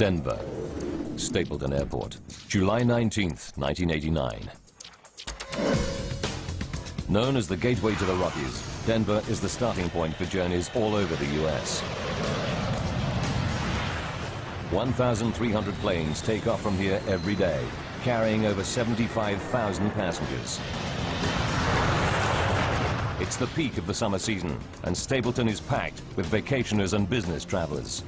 Denver, Stapleton Airport, July 19th, 1989. Known as the gateway to the Rockies, Denver is the starting point for journeys all over the U.S. 1,300 planes take off from here every day, carrying over 75,000 passengers. It's the peak of the summer season, and Stapleton is packed with vacationers and business travelers.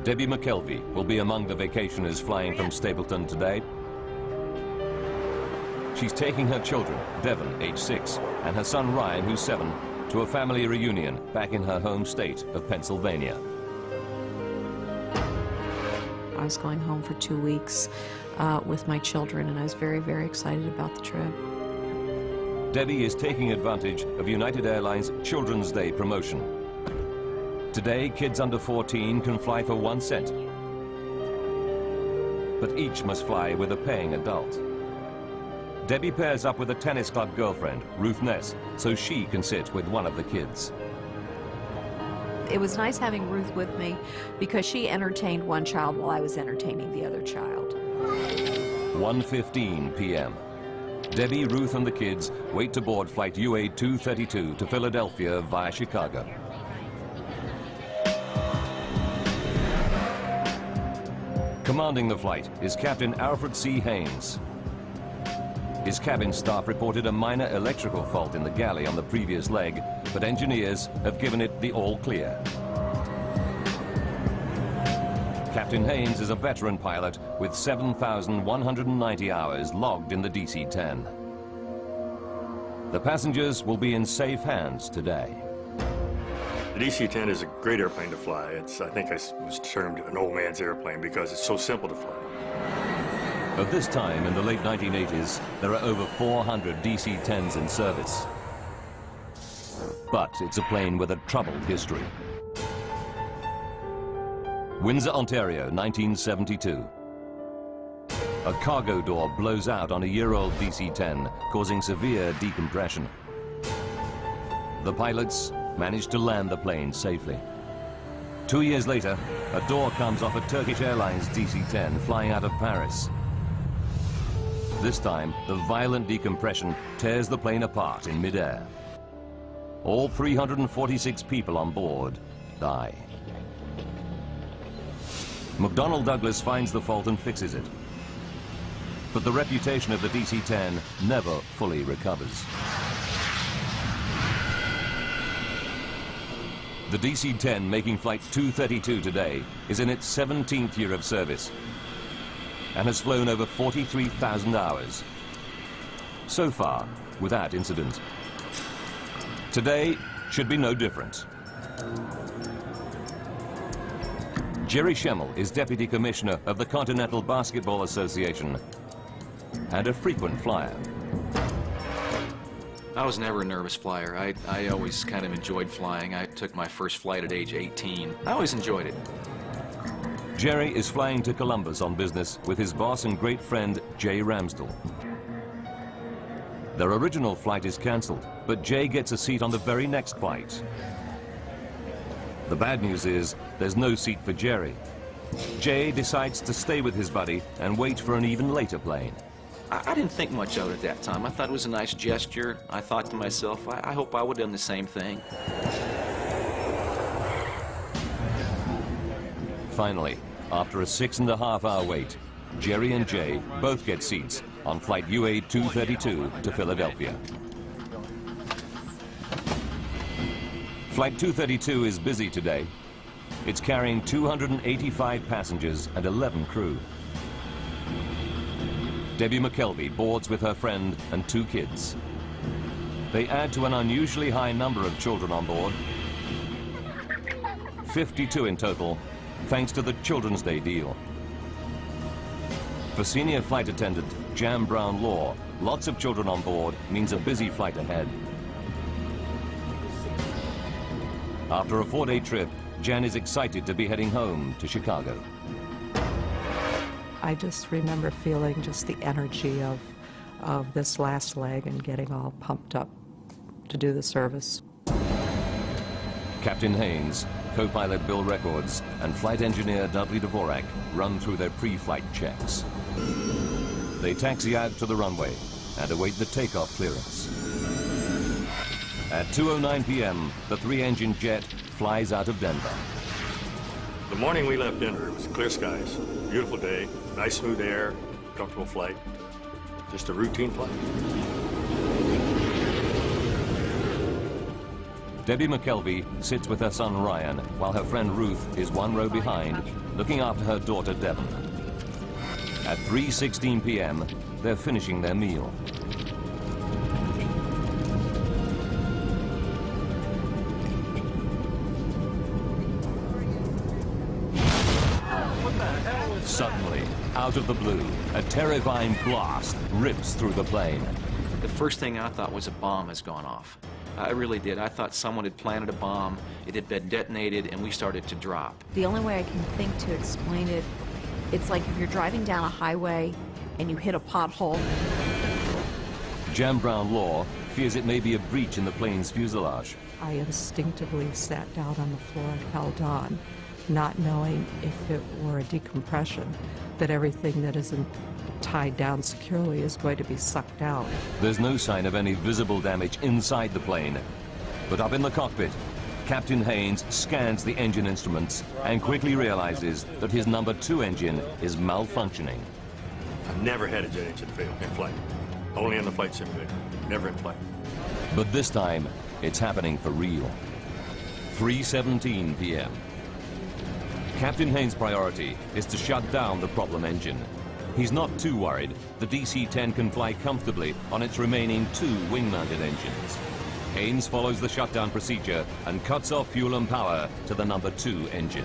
Debbie McKelvey will be among the vacationers flying from Stapleton today. She's taking her children, Devon, age 6, and her son Ryan, who's 7, to a family reunion back in her home state of Pennsylvania. I was going home for 2 weeks with my children, and I was very, very excited about the trip. Debbie is taking advantage of United Airlines Children's Day promotion. Today, kids under 14 can fly for 1 cent, but each must fly with a paying adult. Debbie pairs up with a tennis club girlfriend, Ruth Ness, so she can sit with one of the kids. It was nice having Ruth with me because she entertained one child while I was entertaining the other child. 1:15 p.m. Debbie, Ruth, and the kids wait to board flight UA 232 to Philadelphia via Chicago. Commanding the flight is Captain Alfred C. Haynes. His cabin staff reported a minor electrical fault in the galley on the previous leg, but engineers have given it the all clear. Captain Haynes is a veteran pilot with 7,190 hours logged in the DC-10. The passengers will be in safe hands today. The DC-10 is a great airplane to fly. I think I was termed an old man's airplane because it's so simple to fly. At this time, in the late 1980s, there are over 400 DC-10s in service. But it's a plane with a troubled history. Windsor, Ontario, 1972. A cargo door blows out on a year-old DC-10, causing severe decompression. The pilots managed to land the plane safely. 2 years later, a door comes off a Turkish Airlines DC-10 flying out of Paris. This time, the violent decompression tears the plane apart in midair. All 346 people on board die. McDonnell Douglas finds the fault and fixes it. But the reputation of the DC-10 never fully recovers. The DC-10 making flight 232 today is in its 17th year of service and has flown over 43,000 hours. So far, without incident. Today should be no different. Jerry Schemmel is Deputy Commissioner of the Continental Basketball Association and a frequent flyer. I was never a nervous flyer. I always kind of enjoyed flying. I took my first flight at age 18. I always enjoyed it. Jerry is flying to Columbus on business with his boss and great friend, Jay Ramsdell. Their original flight is cancelled, but Jay gets a seat on the very next flight. The bad news is there's no seat for Jerry. Jay decides to stay with his buddy and wait for an even later plane. I didn't think much of it at that time. I thought it was a nice gesture. I thought to myself, I hope I would have done the same thing. Finally, after a 6.5-hour wait, Jerry and Jay both get seats on flight UA 232 to Philadelphia. Flight 232 is busy today. It's carrying 285 passengers and 11 crew. Debbie McKelvey boards with her friend and 2 kids. They add to an unusually high number of children on board. 52 in total, thanks to the Children's Day deal. For senior flight attendant Jan Brown Law, lots of children on board means a busy flight ahead. After a 4-day trip, Jan is excited to be heading home to Chicago. I just remember feeling just the energy of this last leg and getting all pumped up to do the service. Captain Haynes, co-pilot Bill Records, and flight engineer Dudley Dvorak run through their pre-flight checks. They taxi out to the runway and await the takeoff clearance. At 2:09 p.m., the three-engine jet flies out of Denver. The morning we left Denver, it was clear skies, beautiful day, nice smooth air, comfortable flight, just a routine flight. Debbie McKelvey sits with her son Ryan, while her friend Ruth is one row behind, looking after her daughter Devon. At 3:16 p.m., they're finishing their meal. Suddenly, out of the blue, a terrifying blast rips through the plane. The first thing I thought was a bomb has gone off. I really did. I thought someone had planted a bomb, it had been detonated, and we started to drop. The only way I can think to explain it, it's like if you're driving down a highway and you hit a pothole. Jan Brown Law fears it may be a breach in the plane's fuselage. I instinctively sat down on the floor and held on, not knowing if it were a decompression, that everything that isn't tied down securely is going to be sucked out. There's no sign of any visible damage inside the plane. But up in the cockpit, Captain Haynes scans the engine instruments and quickly realizes that his number 2 engine is malfunctioning. I've never had a jet engine fail in flight. Only in the flight simulator, never in flight. But this time, it's happening for real. 3:17 p.m. Captain Haynes' priority is to shut down the problem engine. He's not too worried. The DC-10 can fly comfortably on its remaining 2 wing-mounted engines. Haynes follows the shutdown procedure and cuts off fuel and power to the number 2 engine.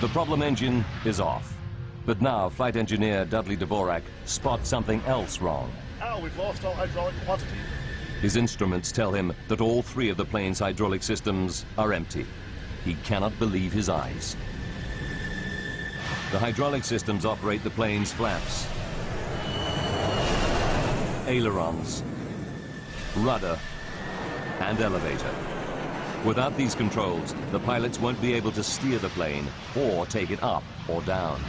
The problem engine is off. But now flight engineer Dudley Dvorak spots something else wrong. Oh, we've lost all hydraulic quantity. His instruments tell him that all 3 of the plane's hydraulic systems are empty. He cannot believe his eyes. The hydraulic systems operate the plane's flaps, ailerons, rudder, and elevator. Without these controls, the pilots won't be able to steer the plane or take it up or down.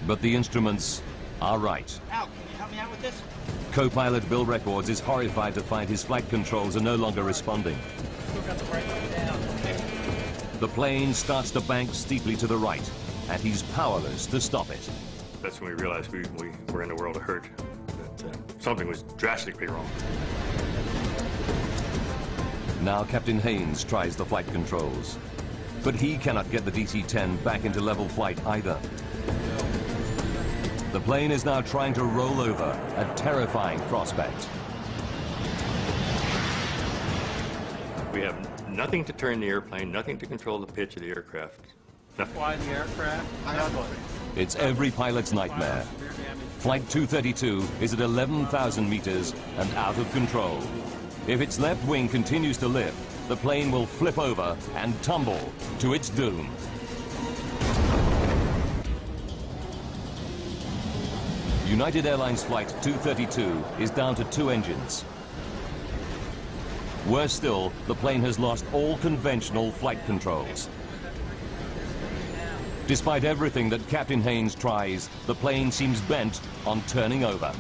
But the instruments are right. Al, can you help me out with this? Co-pilot Bill Records is horrified to find his flight controls are no longer responding. We've got the brake down. The plane starts to bank steeply to the right, and he's powerless to stop it. That's when we realized we were in a world of hurt, that something was drastically wrong. Now Captain Haynes tries the flight controls, but he cannot get the DC-10 back into level flight either. The plane is now trying to roll over, a terrifying prospect. We have nothing to turn the airplane, nothing to control the pitch of the aircraft. Nothing. Fly the aircraft. It's every pilot's nightmare. Flight 232 is at 11,000 meters and out of control. If its left wing continues to lift, the plane will flip over and tumble to its doom. United Airlines Flight 232 is down to 2 engines. Worse still, the plane has lost all conventional flight controls. Despite everything that Captain Haynes tries, the plane seems bent on turning over.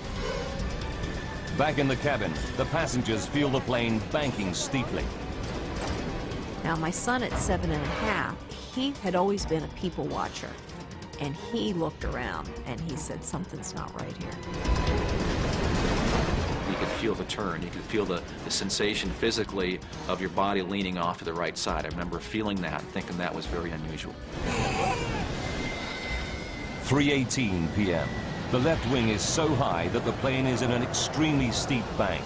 Back in the cabin, the passengers feel the plane banking steeply. Now, my son at 7½, he had always been a people watcher. And he looked around and he said, something's not right here. You could feel the turn. You could feel the sensation physically of your body leaning off to the right side. I remember feeling that, thinking that was very unusual. 3:18 p.m. The left wing is so high that the plane is in an extremely steep bank.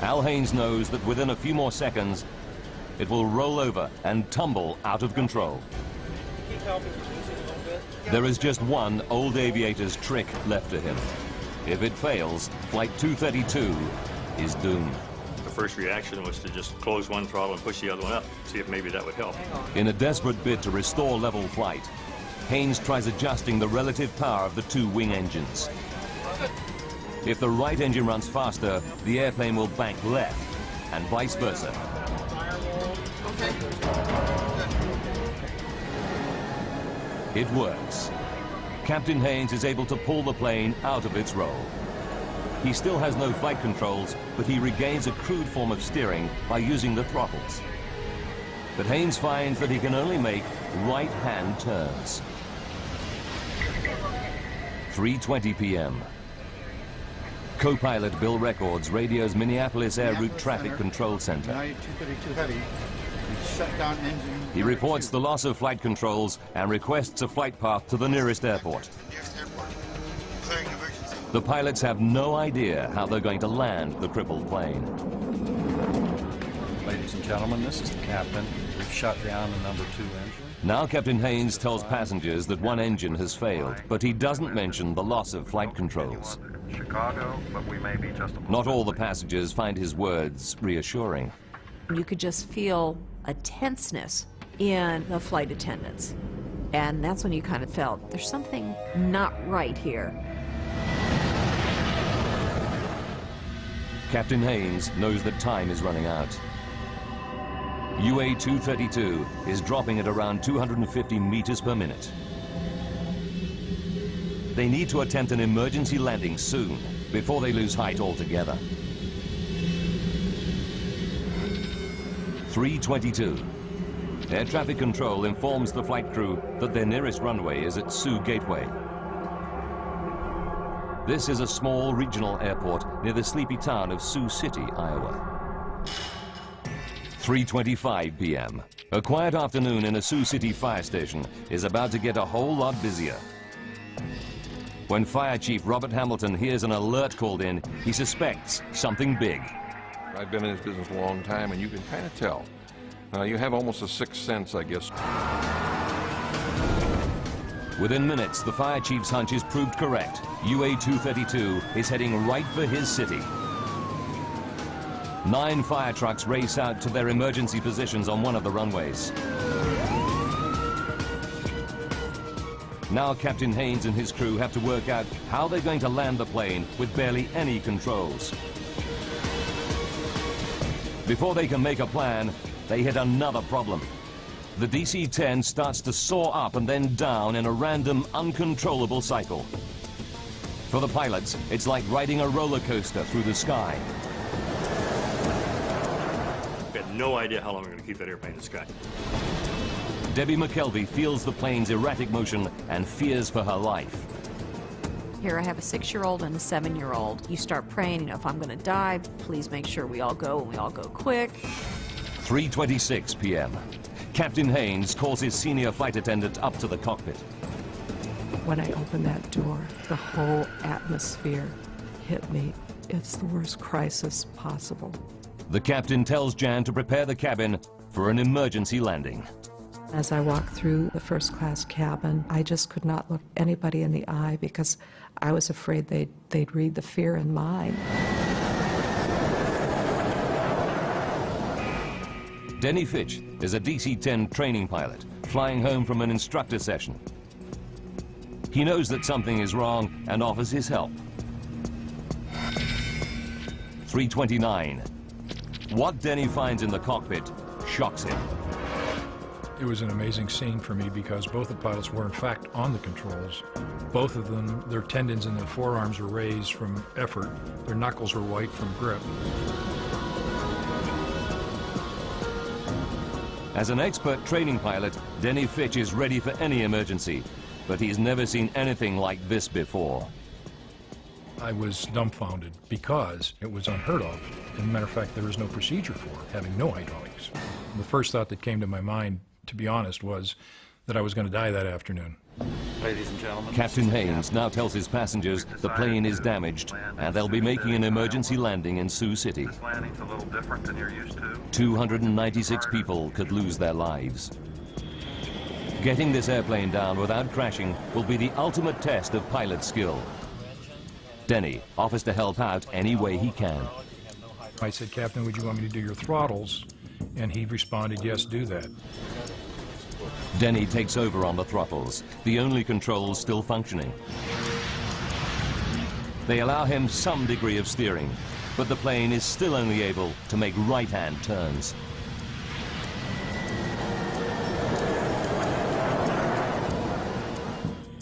Al Haynes knows that within a few more seconds, it will roll over and tumble out of control. Keep helping me a little bit. There is just one old aviator's trick left to him. If it fails, Flight 232 is doomed. The first reaction was to just close one throttle and push the other one up, see if maybe that would help. In a desperate bid to restore level flight, Haynes tries adjusting the relative power of the 2 wing engines. If the right engine runs faster, the airplane will bank left, and vice versa. It works. Captain Haynes is able to pull the plane out of its roll. He still has no flight controls, but he regains a crude form of steering by using the throttles. But Haynes finds that he can only make right-hand turns. 3:20 p.m. Co-pilot Bill Records radios Minneapolis Air Route Traffic Control Center. 232 heavy. We've shut down engine. He reports the loss of flight controls and requests a flight path to the nearest airport. The pilots have no idea how they're going to land the crippled plane. Ladies and gentlemen, this is the captain. We've shut down the number 2 engine. Now Captain Haynes tells passengers that one engine has failed, but he doesn't mention the loss of flight controls. Chicago, but we may be just a Not all the passengers find his words reassuring. You could just feel a tenseness in the flight attendants. And that's when you kind of felt there's something not right here. Captain Haynes knows that time is running out. UA-232 is dropping at around 250 meters per minute. They need to attempt an emergency landing soon, before they lose height altogether. 3:22. Air traffic control informs the flight crew that their nearest runway is at Sioux Gateway. This is a small regional airport near the sleepy town of Sioux City, Iowa. 3:25 p.m. A quiet afternoon in a Sioux City fire station is about to get a whole lot busier. When Fire Chief Robert Hamilton hears an alert called in, he suspects something big. I've been in this business a long time, and you can kind of tell. You have almost a sixth sense, I guess. Within minutes, the fire chief's hunch is proved correct. UA-232 is heading right for his city. 9 fire trucks race out to their emergency positions on one of the runways. Now Captain Haynes and his crew have to work out how they're going to land the plane with barely any controls. Before they can make a plan, they hit another problem. The DC-10 starts to soar up and then down in a random, uncontrollable cycle. For the pilots, it's like riding a roller coaster through the sky. We had no idea how long we were going to keep that airplane in the sky. Debbie McKelvey feels the plane's erratic motion and fears for her life. Here I have a 6-year-old and a 7-year-old. You start praying, you know, if I'm going to die, please make sure we all go and we all go quick. 3:26 p.m. Captain Haynes calls his senior flight attendant up to the cockpit. When I opened that door, the whole atmosphere hit me. It's the worst crisis possible. The captain tells Jan to prepare the cabin for an emergency landing. As I walked through the first-class cabin, I just could not look anybody in the eye because I was afraid they'd read the fear in mine. Denny Fitch is a DC-10 training pilot, flying home from an instructor session. He knows that something is wrong and offers his help. 3:29. What Denny finds in the cockpit shocks him. It was an amazing scene for me because both the pilots were in fact on the controls. Both of them, their tendons in their forearms were raised from effort. Their knuckles were white from grip. As an expert training pilot, Denny Fitch is ready for any emergency, but he's never seen anything like this before. I was dumbfounded because it was unheard of. As a matter of fact, there was no procedure for it, having no hydraulics. The first thought that came to my mind, to be honest, was that I was going to die that afternoon. Ladies and gentlemen, Captain Haynes now tells his passengers the plane is damaged and they'll be making an emergency landing in Sioux City. this landing's a little different than you're used to. 296 people could lose their lives. Getting this airplane down without crashing will be the ultimate test of pilot skill. Denny offers to help out any way he can. I said, "Captain, would you want me to do your throttles?" And he responded, "Yes, do that." Denny takes over on the throttles, the only controls still functioning. They allow him some degree of steering, but the plane is still only able to make right-hand turns.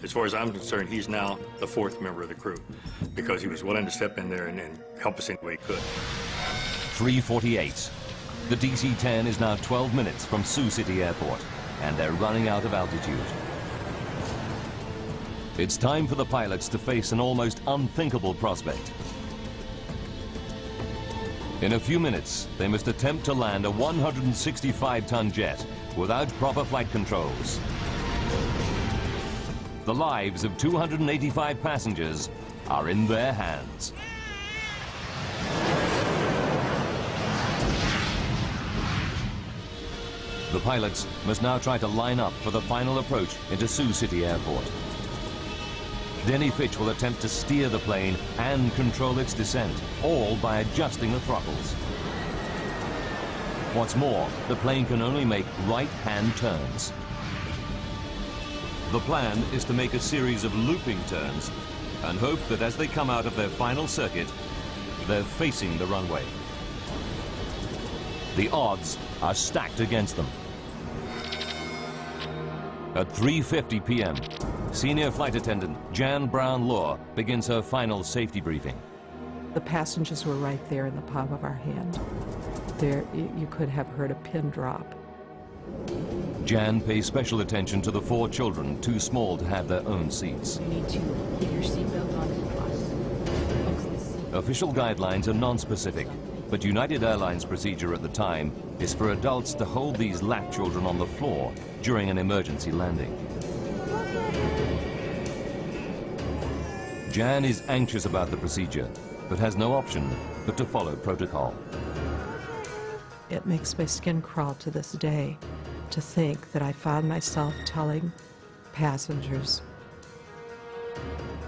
As far as I'm concerned, he's now the fourth member of the crew because he was willing to step in there and help us any way he could. 3:48. The DC-10 is now 12 minutes from Sioux City Airport, and they're running out of altitude. It's time for the pilots to face an almost unthinkable prospect. In a few minutes, they must attempt to land a 165-ton jet without proper flight controls. The lives of 285 passengers are in their hands. The pilots must now try to line up for the final approach into Sioux City Airport. Denny Fitch will attempt to steer the plane and control its descent, all by adjusting the throttles. What's more, the plane can only make right-hand turns. The plan is to make a series of looping turns and hope that as they come out of their final circuit, they're facing the runway. The odds are stacked against them. At 3:50 p.m., Senior Flight Attendant Jan Brown-Law begins her final safety briefing. The passengers were right there in the palm of our hand. There, you could have heard a pin drop. Jan pays special attention to the 4 children too small to have their own seats. You need to get your seatbelt on and fix the seat. Official guidelines are non-specific, but United Airlines procedure at the time is for adults to hold these lap children on the floor during an emergency landing. Jan is anxious about the procedure, but has no option but to follow protocol. It makes my skin crawl to this day to think that I found myself telling passengers,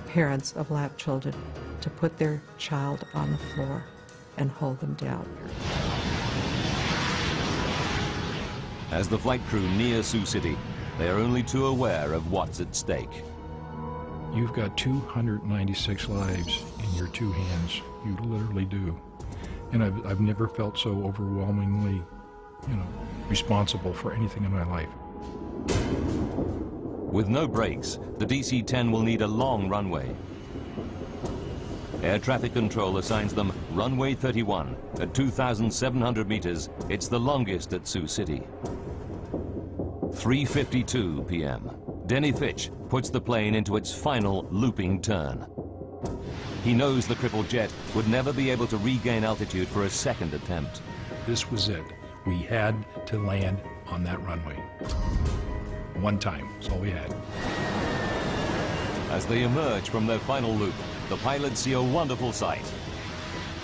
parents of lap children, to put their child on the floor and hold them down. As the flight crew near Sioux City, they are only too aware of what's at stake. You've got 296 lives in your 2 hands. You literally do. And I've never felt so overwhelmingly, responsible for anything in my life. With no brakes, the DC-10 will need a long runway. Air traffic control assigns them runway 31 at 2,700 meters. It's the longest at Sioux City. 3:52 p.m. Denny Fitch puts the plane into its final looping turn. He knows the crippled jet would never be able to regain altitude for a second attempt. This was it. We had to land on that runway. One time, that's all we had. As they emerge from their final loop, the pilots see a wonderful sight.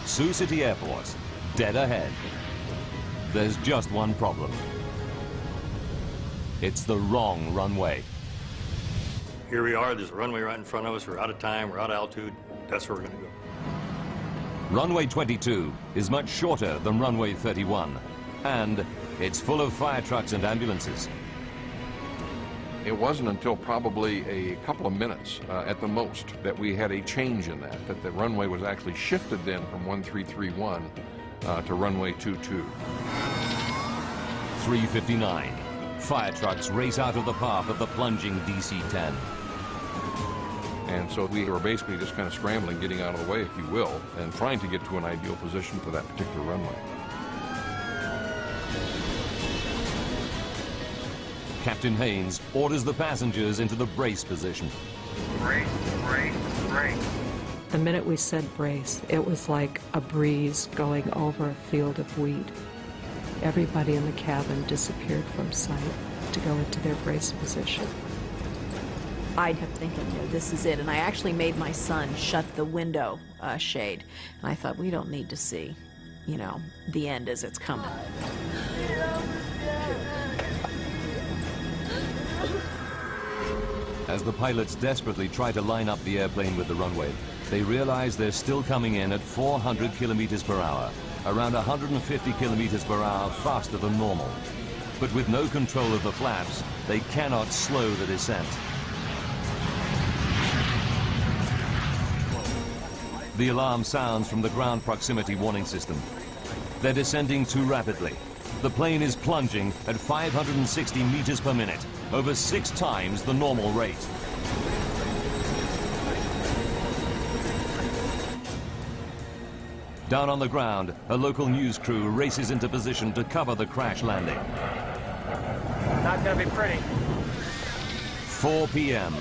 Sioux City Airport, dead ahead. There's just one problem. It's the wrong runway. Here we are, there's a runway right in front of us, we're out of time, we're out of altitude, that's where we're gonna go. Runway 22 is much shorter than runway 31, and it's full of fire trucks and ambulances. It wasn't until probably a couple of minutes at the most that we had a change in that the runway was actually shifted then from 1331 to runway 22. 3:59. Fire trucks race out of the path of the plunging DC-10. And so we were basically just kind of scrambling, getting out of the way, if you will, and trying to get to an ideal position for that particular runway. Captain Haynes orders the passengers into the brace position. Brace, brace, brace. The minute we said brace, it was like a breeze going over a field of wheat. Everybody in the cabin disappeared from sight to go into their brace position. I kept thinking, this is it. And I actually made my son shut the window shade. And I thought, we don't need to see, the end as it's coming. As the pilots desperately try to line up the airplane with the runway, they realize they're still coming in at 400 kilometers per hour, around 150 kilometers per hour faster than normal. But with no control of the flaps, they cannot slow the descent. The alarm sounds from the ground proximity warning system. They're descending too rapidly. The plane is plunging at 560 meters per minute, over 6 times the normal rate. Down on the ground, a local news crew races into position to cover the crash landing. Not gonna be pretty. 4 p.m.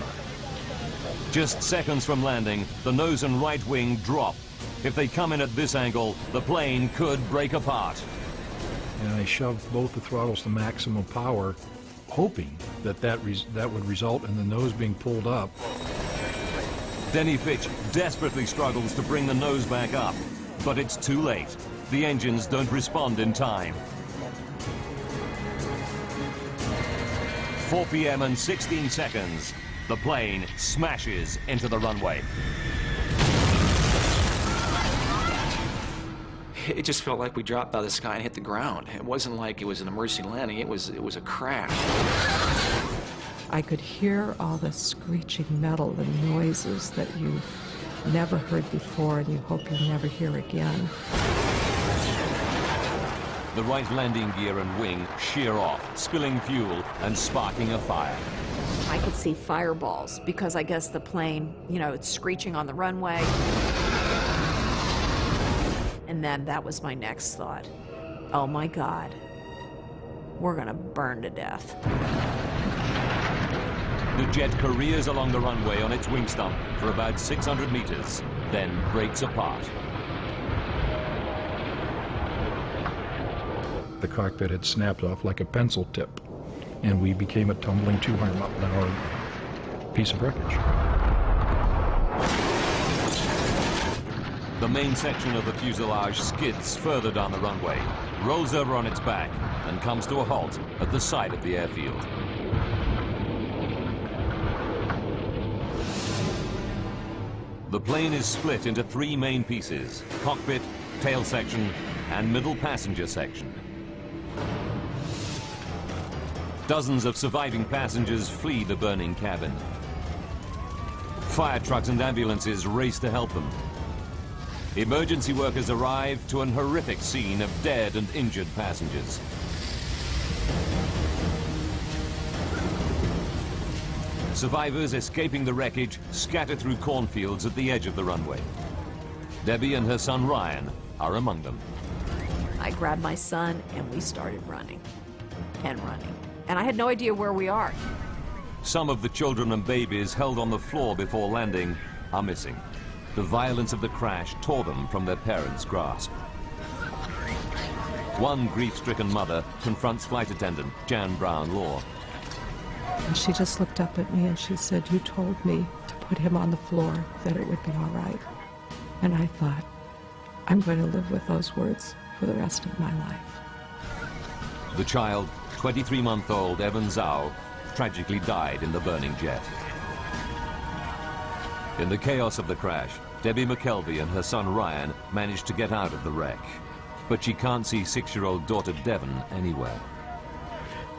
Just seconds from landing, the nose and right wing drop. If they come in at this angle, the plane could break apart. And I shoved both the throttles to maximum power, hoping that would result in the nose being pulled up. Denny Fitch desperately struggles to bring the nose back up, but it's too late. The engines don't respond in time. 4 p.m. and 16 seconds. The plane smashes into the runway. It just felt like we dropped out of the sky and hit the ground. It wasn't like it was an emergency landing. It was a crash. I could hear all the screeching metal and noises that you've never heard before and you hope you'll never hear again. The right landing gear and wing shear off, spilling fuel and sparking a fire. I could see fireballs because I guess the plane, you know, it's screeching on the runway. And then that was my next thought. Oh my God, we're gonna burn to death. The jet careers along the runway on its wing stump for about 600 meters, then breaks apart. The cockpit had snapped off like a pencil tip, and we became a tumbling 200-mile-an-hour piece of wreckage. The main section of the fuselage skids further down the runway, rolls over on its back, and comes to a halt at the side of the airfield. The plane is split into 3 main pieces: cockpit, tail section, and middle passenger section. Dozens of surviving passengers flee the burning cabin. Fire trucks and ambulances race to help them. Emergency workers arrive to an horrific scene of dead and injured passengers. Survivors escaping the wreckage scatter through cornfields at the edge of the runway. Debbie and her son Ryan are among them. I grabbed my son and we started running and running. And I had no idea where we are. Some of the children and babies held on the floor before landing are missing. The violence of the crash tore them from their parents' grasp. One grief-stricken mother confronts flight attendant Jan Brown-Law. And she just looked up at me and she said, "You told me to put him on the floor, that it would be all right." And I thought, I'm going to live with those words for the rest of my life. The child, 23-month-old Evan Zhao, tragically died in the burning jet. In the chaos of the crash, Debbie McKelvey and her son Ryan managed to get out of the wreck. But she can't see 6-year-old daughter Devon anywhere.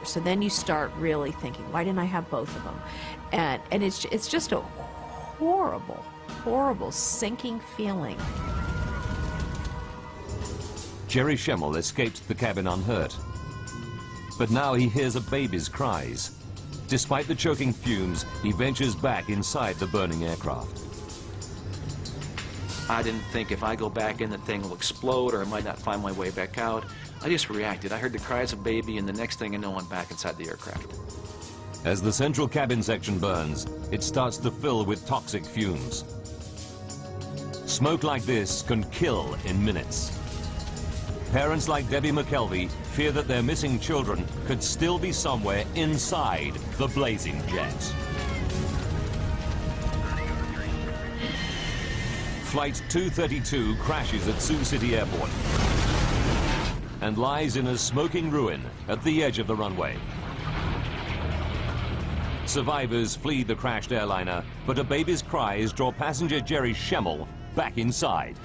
So then you start really thinking, why didn't I have both of them? And it's just a horrible, horrible sinking feeling. Jerry Schemmel escaped the cabin unhurt. But now he hears a baby's cries. Despite the choking fumes, he ventures back inside the burning aircraft. I didn't think if I go back in, the thing will explode or I might not find my way back out. I just reacted. I heard the cries of baby, and the next thing I know, I'm back inside the aircraft. As the central cabin section burns, it starts to fill with toxic fumes. Smoke like this can kill in minutes. Parents like Debbie McKelvey fear that their missing children could still be somewhere inside the blazing jet. Flight 232 crashes at Sioux City Airport and lies in a smoking ruin at the edge of the runway. Survivors flee the crashed airliner, but a baby's cries draw passenger Jerry Schemmel back inside.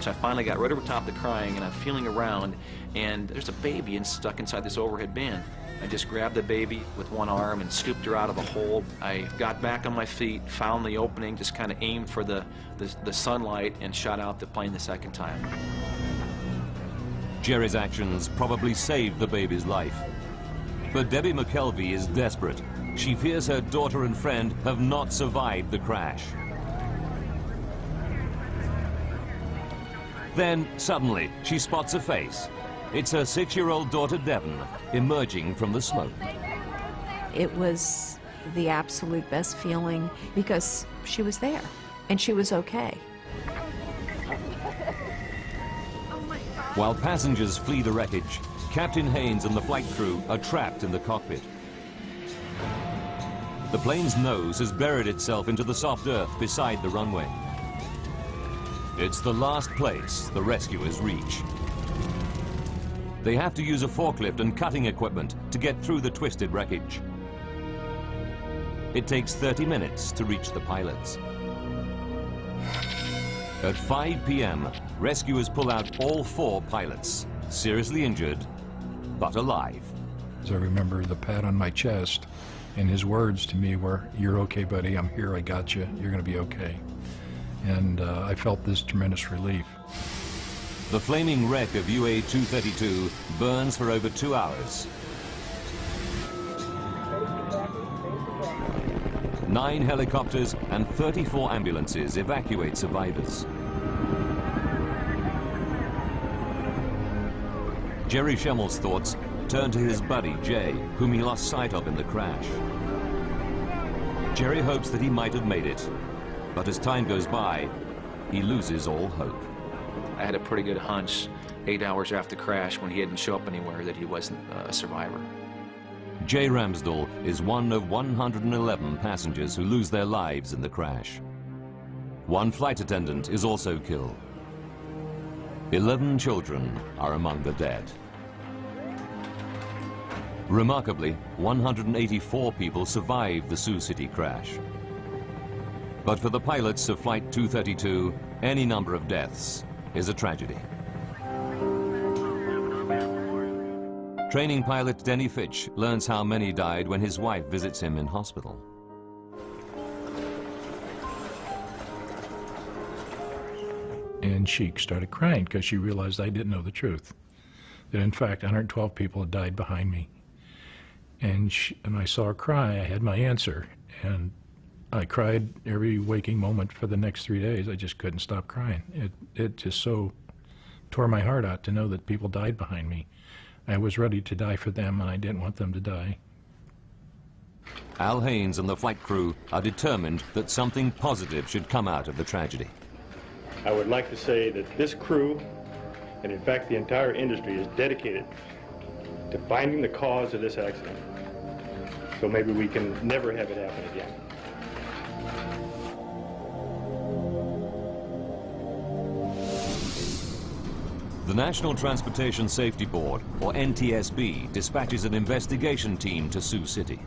So I finally got right over top of the crying, and I'm feeling around, and there's a baby stuck inside this overhead bin. I just grabbed the baby with one arm and scooped her out of the hole. I got back on my feet, found the opening, just kind of aimed for the sunlight, and shot out the plane the second time. Jerry's actions probably saved the baby's life. But Debbie McKelvey is desperate. She fears her daughter and friend have not survived the crash. Then, suddenly, she spots a face. It's her 6-year-old daughter, Devon, emerging from the smoke. It was the absolute best feeling because she was there and she was okay. While passengers flee the wreckage, Captain Haynes and the flight crew are trapped in the cockpit. The plane's nose has buried itself into the soft earth beside the runway. It's the last place the rescuers reach. They have to use a forklift and cutting equipment to get through the twisted wreckage. It takes 30 minutes to reach the pilots. At 5 p.m., rescuers pull out all 4 pilots, seriously injured, but alive. As I remember the pat on my chest, and his words to me were, "You're okay, buddy, I'm here, I got you, you're gonna be okay." And I felt this tremendous relief. The flaming wreck of UA-232 burns for over 2 hours. 9 helicopters and 34 ambulances evacuate survivors. Jerry Schemmel's thoughts turn to his buddy, Jay, whom he lost sight of in the crash. Jerry hopes that he might have made it, but as time goes by, he loses all hope. I had a pretty good hunch 8 hours after the crash, when he didn't show up anywhere, that he wasn't a survivor. Jay Ramsdell is one of 111 passengers who lose their lives in the crash. 1 flight attendant is also killed. 11 children are among the dead. Remarkably, 184 people survived the Sioux City crash. But for the pilots of Flight 232, any number of deaths is a tragedy. Training pilot Denny Fitch learns how many died when his wife visits him in hospital. And she started crying because she realized I didn't know the truth. That in fact 112 people had died behind me. And I saw her cry, I had my answer. And I cried every waking moment for the next 3 days. I just couldn't stop crying. It just so tore my heart out to know that people died behind me. I was ready to die for them, and I didn't want them to die. Al Haynes and the flight crew are determined that something positive should come out of the tragedy. I would like to say that this crew, and in fact the entire industry, is dedicated to finding the cause of this accident. So maybe we can never have it happen again. The National Transportation Safety Board, or NTSB, dispatches an investigation team to Sioux City.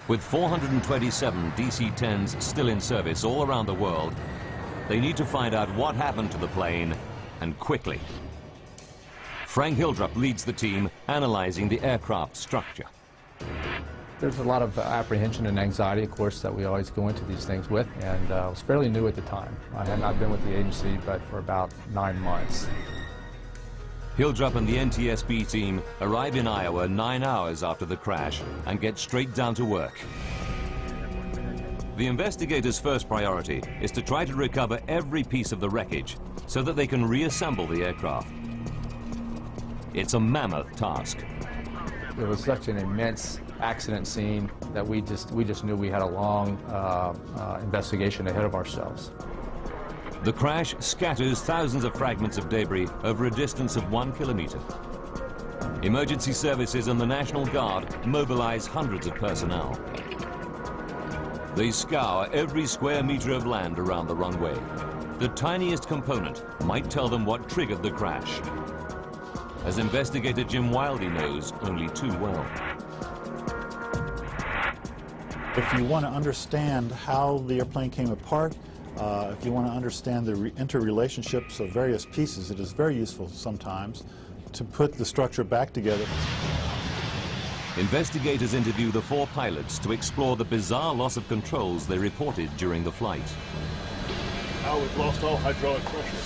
With 427 DC-10s still in service all around the world, they need to find out what happened to the plane, and quickly. Frank Hildrup leads the team, analyzing the aircraft structure. There's a lot of apprehension and anxiety, of course, that we always go into these things with, and I was fairly new at the time. I had not been with the agency but for about 9 months. Hildrup and the NTSB team arrive in Iowa 9 hours after the crash and get straight down to work. The investigators' first priority is to try to recover every piece of the wreckage so that they can reassemble the aircraft. It's a mammoth task. It was such an immense accident scene that we just knew we had a long investigation ahead of ourselves. The crash scatters thousands of fragments of debris over a distance of 1 kilometer. Emergency services and the National Guard mobilize hundreds of personnel. They scour every square meter of land around the runway. The tiniest component might tell them what triggered the crash. As investigator Jim Wildey knows only too well. If you want to understand how the airplane came apart, If you want to understand the interrelationships of various pieces, it is very useful sometimes to put the structure back together. Investigators interview the 4 pilots to explore the bizarre loss of controls they reported during the flight. Now we've lost all hydraulic pressure.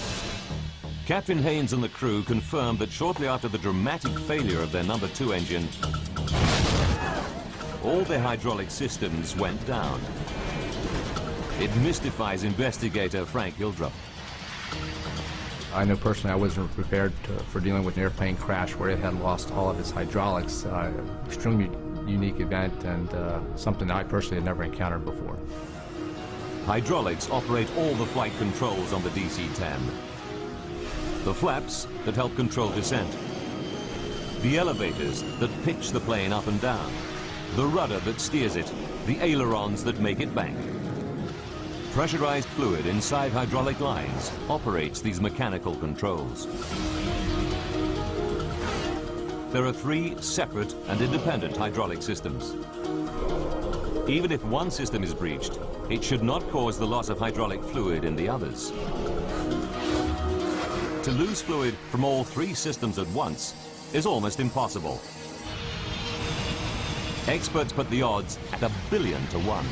Captain Haynes and the crew confirmed that shortly after the dramatic failure of their number 2 engine, all their hydraulic systems went down. It mystifies investigator Frank Hildrup. I know personally I wasn't prepared for dealing with an airplane crash where it had lost all of its hydraulics. Extremely unique event and something I personally had never encountered before. Hydraulics operate all the flight controls on the DC-10. The flaps that help control descent. The elevators that pitch the plane up and down. The rudder that steers it. The ailerons that make it bank. Pressurized fluid inside hydraulic lines operates these mechanical controls. There are 3 separate and independent hydraulic systems. Even if one system is breached, it should not cause the loss of hydraulic fluid in the others. To lose fluid from all 3 systems at once is almost impossible. Experts put the odds at 1 billion to 1.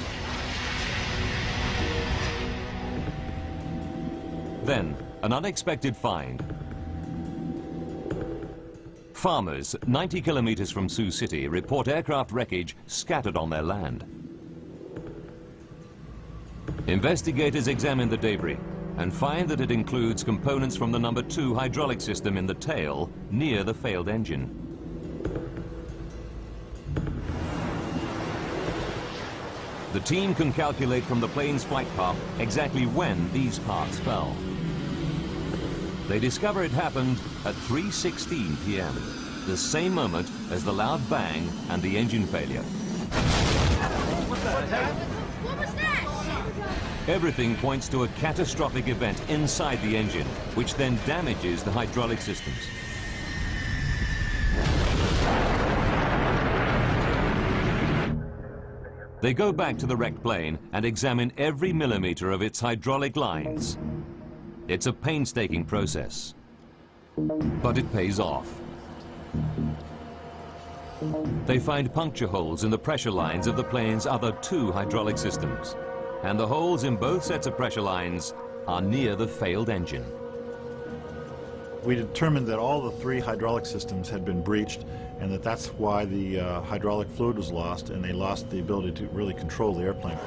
Then, an unexpected find. Farmers 90 kilometers from Sioux City report aircraft wreckage scattered on their land. Investigators examine the debris and find that it includes components from the number 2 hydraulic system in the tail near the failed engine. The team can calculate from the plane's flight path exactly when these parts fell. They discover it happened at 3:16 p.m., the same moment as the loud bang and the engine failure. What the heck? What was that? Everything points to a catastrophic event inside the engine, which then damages the hydraulic systems. They go back to the wrecked plane and examine every millimeter of its hydraulic lines. It's a painstaking process, but it pays off. They find puncture holes in the pressure lines of the plane's other 2 hydraulic systems, and the holes in both sets of pressure lines are near the failed engine. We determined that all the 3 hydraulic systems had been breached and that's why the hydraulic fluid was lost and they lost the ability to really control the airplane.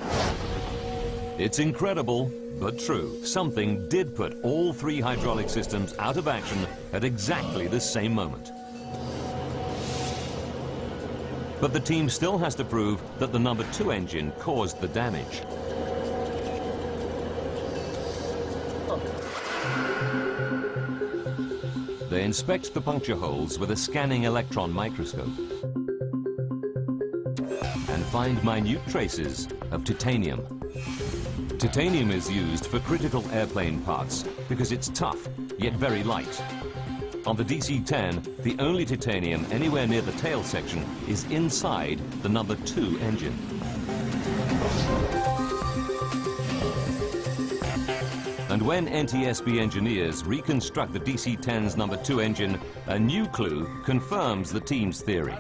It's incredible, but true. Something did put all 3 hydraulic systems out of action at exactly the same moment. But the team still has to prove that the number 2 engine caused the damage. They inspect the puncture holes with a scanning electron microscope and find minute traces of titanium. Titanium is used for critical airplane parts because it's tough, yet very light. On the DC-10, the only titanium anywhere near the tail section is inside the number 2 engine. And when NTSB engineers reconstruct the DC-10's number 2 engine, a new clue confirms the team's theory.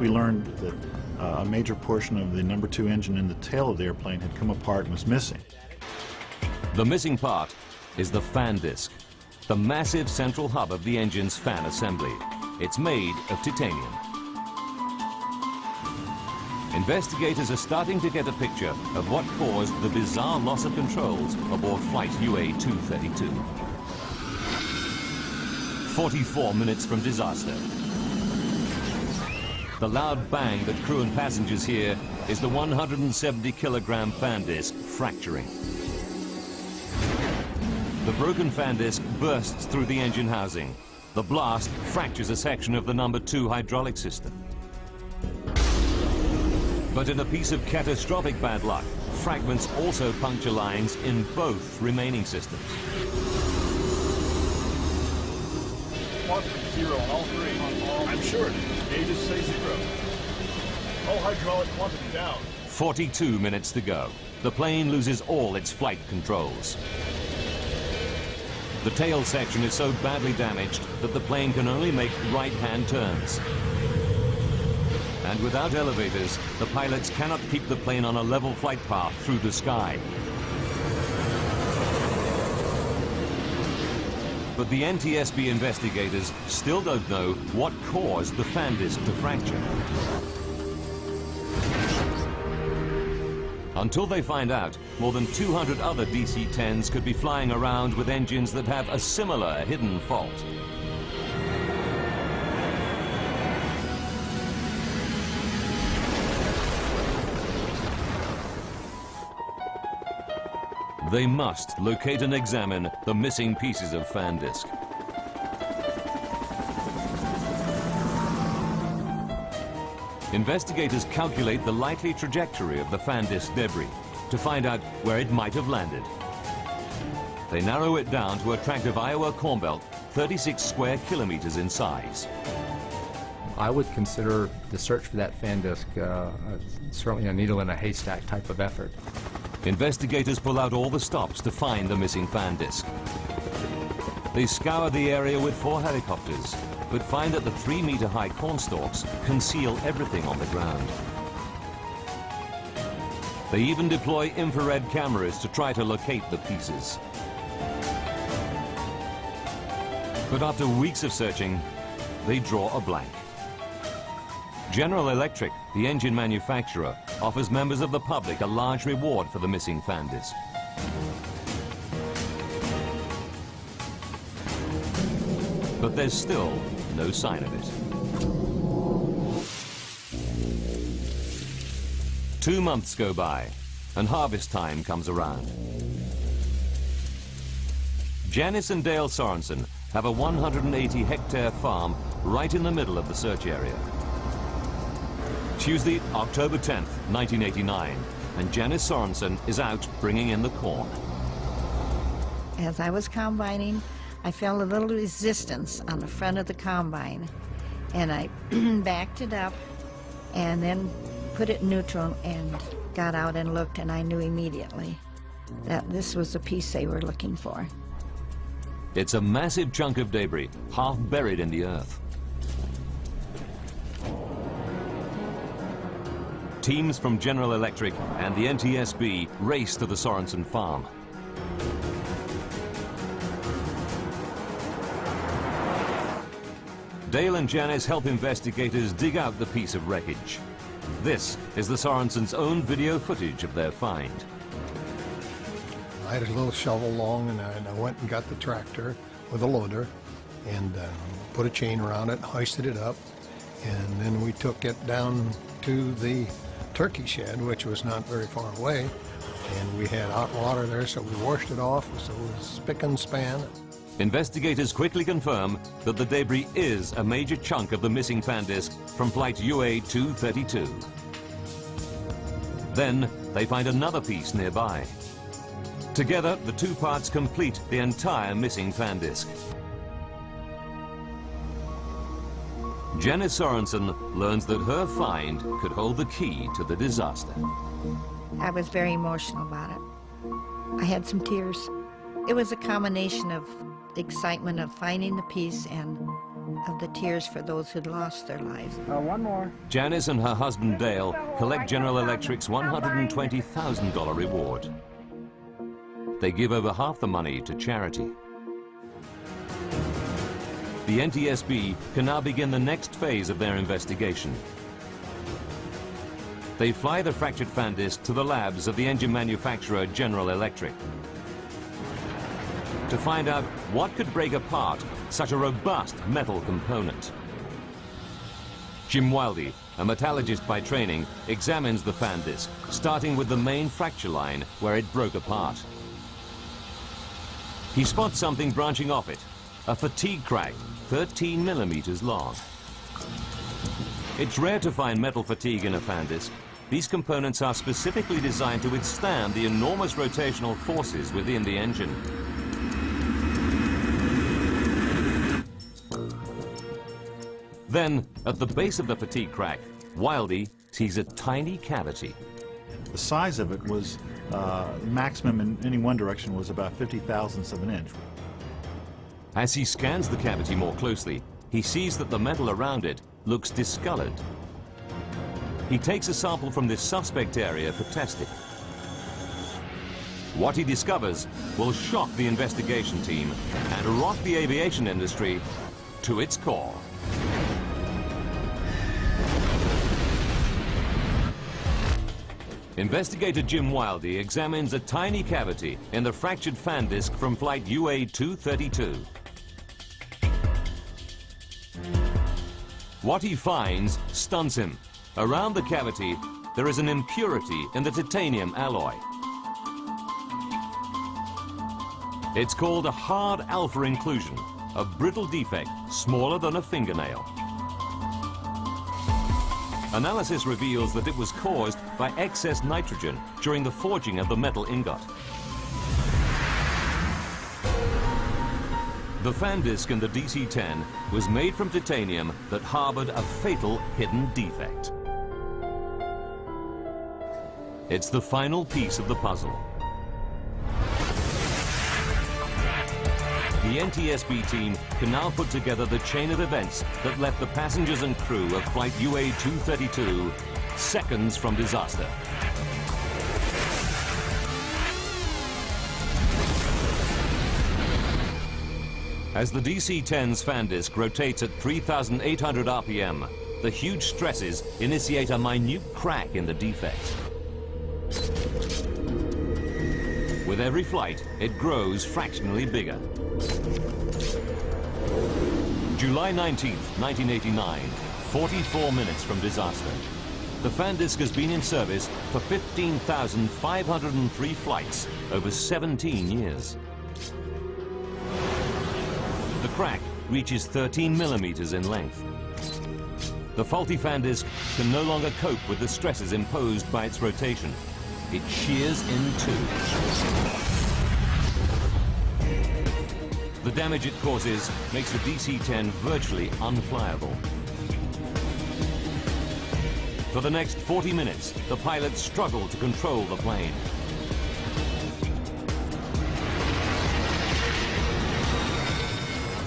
We learned that a major portion of the number 2 engine in the tail of the airplane had come apart and was missing. The missing part is the fan disc, the massive central hub of the engine's fan assembly. It's made of titanium. Investigators are starting to get a picture of what caused the bizarre loss of controls aboard flight UA-232. 44 minutes from disaster. The loud bang that crew and passengers hear is the 170-kilogram fan disc fracturing. The broken fan disc bursts through the engine housing. The blast fractures a section of the number 2 hydraulic system. But in a piece of catastrophic bad luck, fragments also puncture lines in both remaining systems. Quantity 0 on all 3. I'm sure it is. Gauges say 0. All hydraulic quantity down. 42 minutes to go. The plane loses all its flight controls. The tail section is so badly damaged that the plane can only make right-hand turns. And without elevators, the pilots cannot keep the plane on a level flight path through the sky. But the NTSB investigators still don't know what caused the fan disc to fracture. Until they find out, more than 200 other DC-10s could be flying around with engines that have a similar hidden fault. They must locate and examine the missing pieces of fan disc. Investigators calculate the likely trajectory of the fan disc debris to find out where it might have landed. They narrow it down to a tract of Iowa corn belt 36 square kilometers in size. I would consider the search for that fan disc certainly a needle in a haystack type of effort. Investigators pull out all the stops to find the missing fan disc. They scour the area with 4 helicopters, but find that the 3-meter-high cornstalks conceal everything on the ground. They even deploy infrared cameras to try to locate the pieces. But after weeks of searching, they draw a blank. General Electric, the engine manufacturer, offers members of the public a large reward for the missing fan disc. But there's still no sign of it. 2 months go by, and harvest time comes around. Janice and Dale Sorensen have a 180-hectare farm right in the middle of the search area. Tuesday, October 10th, 1989, and Janice Sorensen is out bringing in the corn. As I was combining, I felt a little resistance on the front of the combine, and I backed it up and then put it in neutral and got out and looked, and I knew immediately that this was the piece they were looking for. It's a massive chunk of debris, half buried in the earth. Teams from General Electric and the NTSB race to the Sorensen farm. Dale and Janice help investigators dig out the piece of wreckage. This is the Sorensens' own video footage of their find. I had a little shovel long, and I went and got the tractor with a loader and put a chain around it, hoisted it up, and then we took it down to the turkey shed, which was not very far away, and we had hot water there, so we washed it off, so it was spick and span. Investigators quickly confirm that the debris is a major chunk of the missing fan disc from flight UA-232. Then they find another piece nearby. Together, the 2 parts complete the entire missing fan disc. Janice Sorensen learns that her find could hold the key to the disaster. I was very emotional about it. I had some tears. It was a combination of the excitement of finding the piece and of the tears for those who'd lost their lives. One more. Janice and her husband Dale collect General Electric's $120,000 reward. They give over half the money to charity. The NTSB can now begin the next phase of their investigation. They fly the fractured fan disc to the labs of the engine manufacturer General Electric to find out what could break apart such a robust metal component. Jim Wildy, a metallurgist by training, examines the fan disc, starting with the main fracture line where it broke apart. He spots something branching off it, a fatigue crack 13 millimeters long. It's rare to find metal fatigue in a fan disc. These components are specifically designed to withstand the enormous rotational forces within the engine. Then, at the base of the fatigue crack, Wildy sees a tiny cavity. The size of it was maximum in any one direction was about 50 thousandths of an inch. As he scans the cavity more closely, he sees that the metal around it looks discolored. He takes a sample from this suspect area for testing. What he discovers will shock the investigation team and rock the aviation industry to its core. Investigator Jim Wildey examines a tiny cavity in the fractured fan disc from flight UA-232. What he finds stuns him. Around the cavity, there is an impurity in the titanium alloy. It's called a hard alpha inclusion, a brittle defect smaller than a fingernail. Analysis reveals that it was caused by excess nitrogen during the forging of the metal ingot. The fan disc in the DC-10 was made from titanium that harbored a fatal hidden defect. It's the final piece of the puzzle. The NTSB team can now put together the chain of events that left the passengers and crew of flight UA-232 seconds from disaster. As the DC-10's fan disc rotates at 3,800 RPM, the huge stresses initiate a minute crack in the defect. With every flight, it grows fractionally bigger. July 19th, 1989, 44 minutes from disaster. The fan disc has been in service for 15,503 flights over 17 years. The crack reaches 13 millimeters in length. The faulty fan disc can no longer cope with the stresses imposed by its rotation. It shears in two. The damage it causes makes the DC-10 virtually unflyable. For the next 40 minutes, the pilots struggle to control the plane.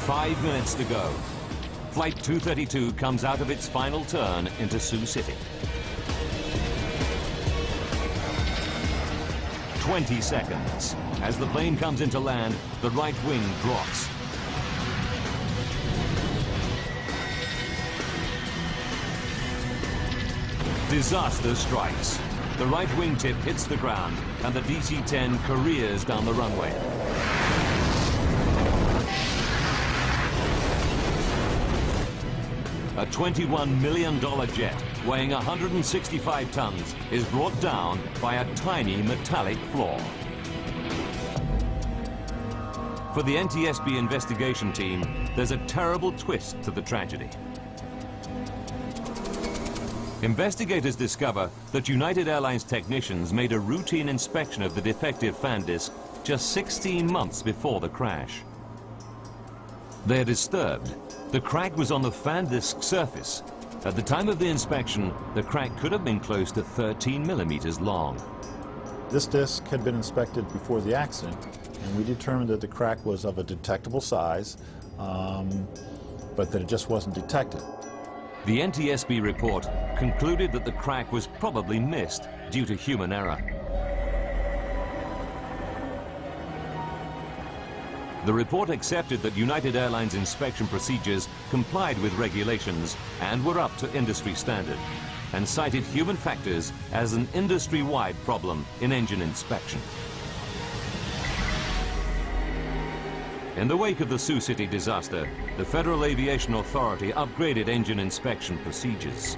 Five minutes to go. Flight 232 comes out of its final turn into Sioux City. 20 seconds. As the plane comes into land, the right wing drops. Disaster strikes. The right wingtip hits the ground, and the DC-10 careers down the runway. A $21 million jet weighing 165 tons is brought down by a tiny metallic floor. For the NTSB investigation team, there's a terrible twist to the tragedy. Investigators discover that United Airlines technicians made a routine inspection of the defective fan disc just 16 months before the crash. They're disturbed. The crack was on the fan disc surface. At the time of the inspection, the crack could have been close to 13 millimeters long. This disc had been inspected before the accident, and we determined that the crack was of a detectable size, but that it just wasn't detected. The NTSB report concluded that the crack was probably missed due to human error. The report accepted that United Airlines inspection procedures complied with regulations and were up to industry standard, and cited human factors as an industry-wide problem in engine inspection. In the wake of the Sioux City disaster, the Federal Aviation Authority upgraded engine inspection procedures.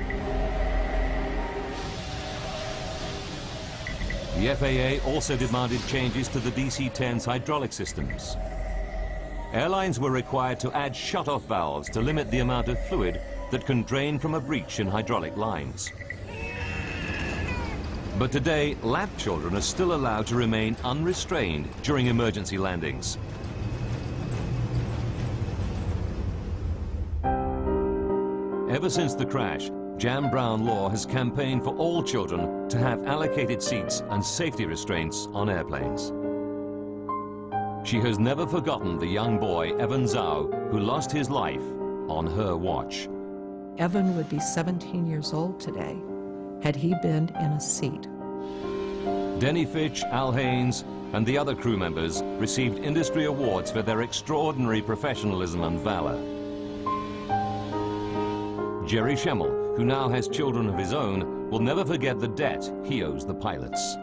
The FAA also demanded changes to the DC-10's hydraulic systems. Airlines were required to add shut-off valves to limit the amount of fluid that can drain from a breach in hydraulic lines. But today, lab children are still allowed to remain unrestrained during emergency landings. Ever since the crash, Jan Brown Law has campaigned for all children to have allocated seats and safety restraints on airplanes. She has never forgotten the young boy, Evan Zhao, who lost his life on her watch. Evan would be 17 years old today had he been in a seat. Denny Fitch, Al Haynes, and the other crew members received industry awards for their extraordinary professionalism and valor. Jerry Schemmel, who now has children of his own, will never forget the debt he owes the pilots.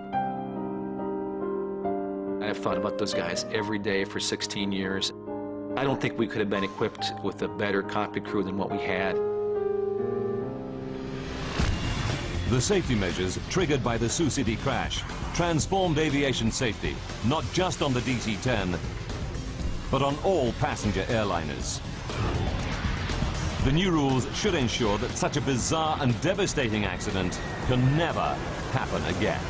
I've thought about those guys every day for 16 years. I don't think we could have been equipped with a better cockpit crew than what we had. The safety measures triggered by the Sioux City crash transformed aviation safety, not just on the DC-10, but on all passenger airliners. The new rules should ensure that such a bizarre and devastating accident can never happen again.